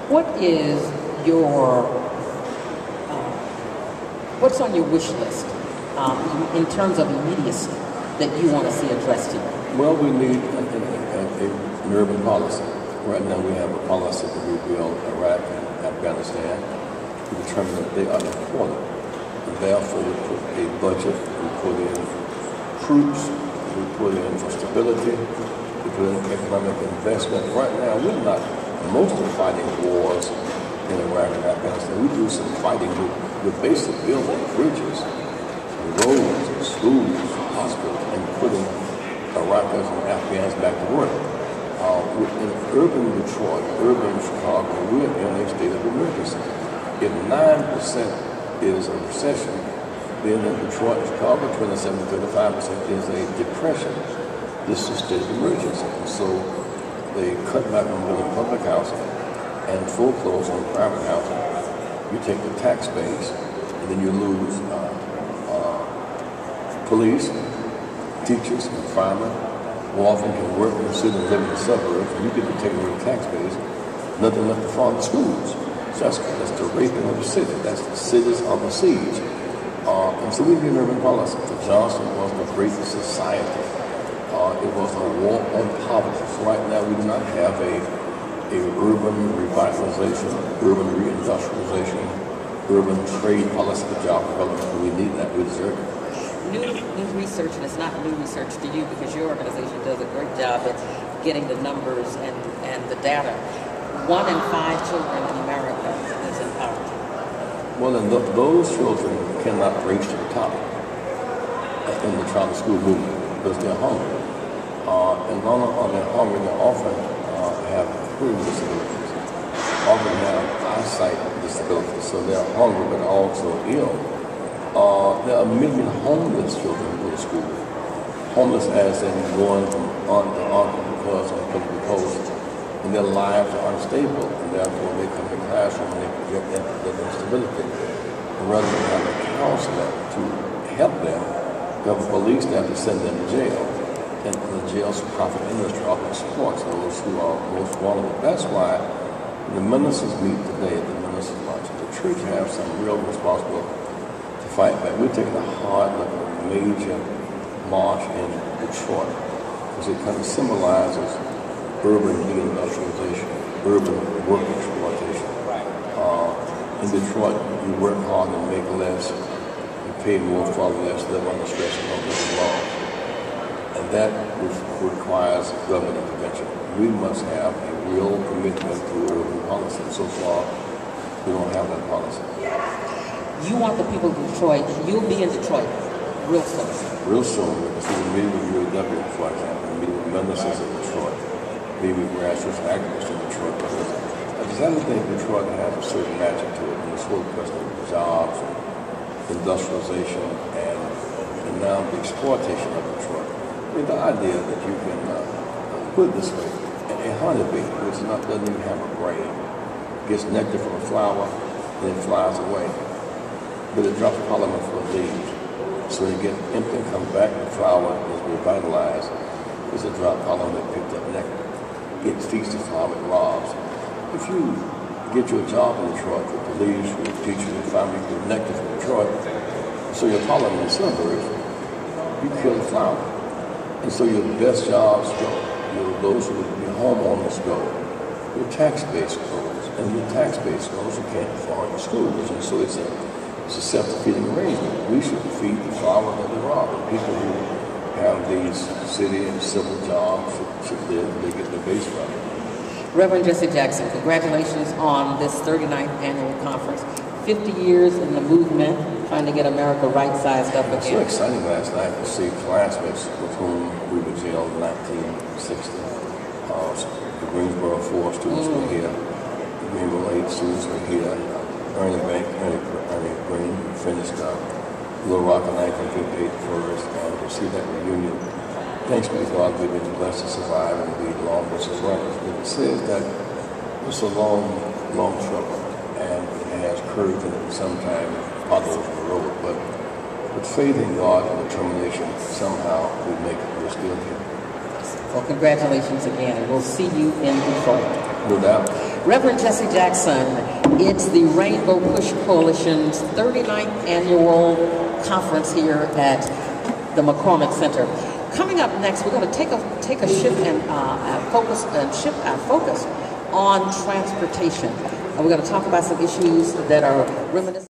What is your, what's on your wish list in terms of immediacy that you want to see addressed here? Well, we need an urban policy. Right now we have a policy to rebuild Iraq and Afghanistan to determine that they are important. And therefore we put a budget, we put in troops, we put in for stability, we put in economic investment. Right now we're not mostly fighting wars in Iraq and Afghanistan. We do some fighting with basic building bridges, roads, schools, hospitals, and putting Iraqis and Afghans back to work. In urban Detroit, urban Chicago, we're in a state of emergency. If 9% is a recession, then in Detroit, Chicago, 27-35% is a depression. This is a state of emergency. And so they cut back on building public housing and foreclose on private housing. You take the tax base, and then you lose police, teachers, and firemen, who often can work in the city and live in the suburbs, and you get to take away the tax base, nothing left to fund the schools. So that's the raping of the city. That's the cities on the siege. And so we need an urban policy. For Johnson was the great society. It was a war on poverty. So right now we do not have a urban revitalization, urban reindustrialization, urban trade policy for job development. We need that. We deserve it. New research, and it's not new research to you because your organization does a great job at getting the numbers and the data. 1 in 5 children in America is in poverty. Well, and those children cannot reach to the top in the charter school movement because they're hungry. And not only are they hungry, they often have hearing disabilities, often have eyesight disabilities, so they're hungry but also ill. There are a million homeless children who go to school. Homeless as in going from aunt to uncle because of political posts, and their lives are unstable, and therefore they come to the classroom and they get that instability. And rather than have a counselor to help them, you have a police staff to send them to jail. And the jail's profit industry often supports those who are most vulnerable. That's why the ministers meet today at the ministers' lunch. The church has some real responsibility to fight back. We're taking a hard look at a major march in Detroit because it kind of symbolizes urban deindustrialization, urban work exploitation. In Detroit, you work hard and make less, you pay more for less, live under stress and under the law. And that requires government intervention. We must have a real commitment to urban policy. So far, we don't have that policy. You want the people of Detroit, you'll be in Detroit real soon. Real soon, because we're meeting with UAW, for example, meeting with ministers in Detroit, meeting with grassroots activists in Detroit. Because I just haven't think Detroit has a certain magic to it, and this whole question of jobs, industrialization, and now the exploitation of Detroit. I mean, the idea that you can put it this way, a honeybee, which doesn't even have a brain, gets nectar from a flower, then flies away. But it drops pollen from the leaves. So when it gets empty and comes back, the flower is revitalized. It's a drop pollen that picked up nectar. It feeds the flower, it robs. If you get you a job in Detroit with the leaves, with the teacher, and family, with nectar from Detroit, so your pollen in the suburbs, you kill the flower. And so your best jobs go. Those who would be homeowners go. Your tax base goes. And your tax base goes, you can't afford the schools. And so it's a self-defeating arrangement. We should feed the flower that we rob. And people who have these city and civil jobs should live, they get their base from it. Reverend Jesse Jackson, congratulations on this 39th annual conference. 50 years in the movement, trying to get America right-sized up again. It was so exciting last night to see classmates with whom we were jailed in 1960. The Greensboro 4 students were here. The Greenville 8 students were here. Ernie Green finished Little Rock in 1958 first, and to see that reunion. Thanks be to God, we've been blessed to survive and be long distance runners. But it says that it's a long, long struggle, and it has curves in it, and sometimes potholes in the road. But with faith in God and determination, somehow we make it. We're still here. Well, congratulations again, and we'll see you in Detroit. No doubt. Reverend Jesse Jackson, it's the Rainbow Push Coalition's 39th annual conference here at the McCormick Center. Coming up next, we're going to take a shift and shift our focus on transportation. And we're going to talk about some issues that are reminiscent.